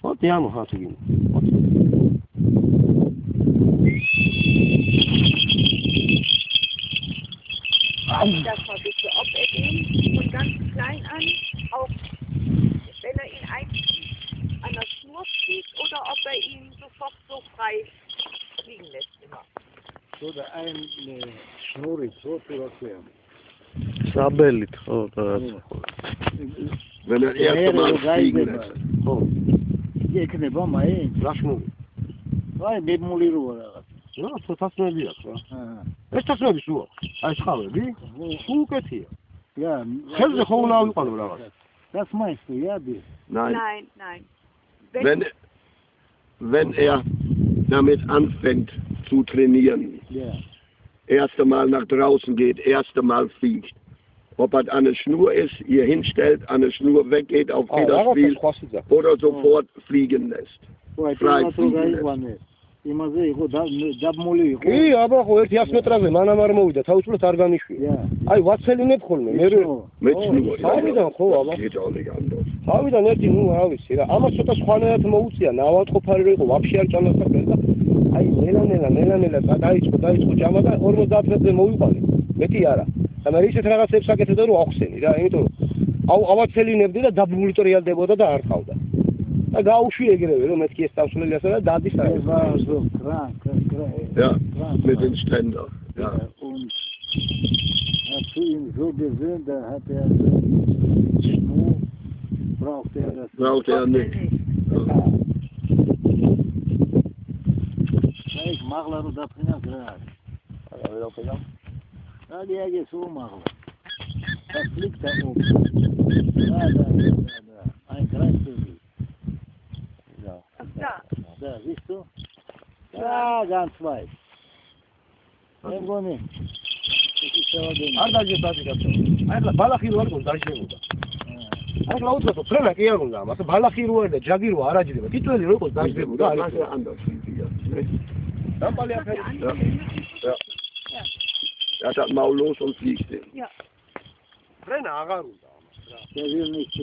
Wat ja nog gaat doen. Das mal bitte, ob ihn von ganz klein an, auch wenn ihn eigentlich an der Schnur fliegt oder ob ihn sofort so frei fliegen lässt immer. So der ein Schnur ist so zu erklären. Sabelit, Wenn er erst mal fliegen lässt. იქნება მაინც Rashmuli. აი მემული რო რაღაც Ja, so tasmeli აქვს რა. ეს tasmeli სუა. აი ხავები? უკეთია. ja ხელზე ხო უნდა ავიყანო რაღაც. das meinst du ja die Nein. Nein, nein. Wenn er damit anfängt zu trainieren, ja erste Mal nach draußen geht, erste Mal fliegt, ob er an der Schnur ist, hier hinstellt, an der Schnur weggeht auf Federspiel oder sofort fliegen lässt. Frei fliegen lässt. იმაზე იყო დაბმული იყო კი, აბა ხო 100 მეტრაზე მანამ არ მოვიდა, თავისუფლად არ განიშვია. აი ვაცელინებ ხოლმე, მე Mit Schnur. თავიდან ხო აბა. Geht auch nicht anders. თავიდან ერთი ნუ რა ვიცი რა. ამას ცოტა სხვანაირად მოუწია, ნავადყოფარი რო იყო, ვაფშე არ ჭამასაფერი და აი ნელა დაიწყო ჯამა და 50 მეტრზე მოვიყვანე. მეტი არა. და მე ისეთ რაღაცებს აკეთებდა რომ ახსენი რა, იმიტომ რომ ავაცელინებდი და დაბმული ტრიალდებოდა და არ ხავდა. და გაუშვი ეგრევე რომ მეთქი ეს თავსვლელი ასე და დადის რა. so krank Ja, mit dem Ständer. Ja. und hat zu ihm so gesehen da hat er Schnur braucht er das Braucht er nicht. ich magla رو დაფრინა გრად არა ვერ ავყიდავ. ali აგეს უმაღლა da fliegt er um da ein kreis Da, siehst du? Ja, ganz weit. Irgendwo nicht. არ დაჟებადიკა. აი ხლა ბალახი რო არ გონდა დაჟებოდა. აი ხლა უცბო ფრენა კი არ უნდა, მაგრამ ბალახი რო არ და ჯაგი რო არ აჯდება. ტიტველი რო იყოს დაჟებოდა. Das ist anders fliegen jetzt. დამპალი აფერი. Ja. Er hat Maul los und fliegt. Ja. ფრენა აღარ უნდა ამას რა. Der will nicht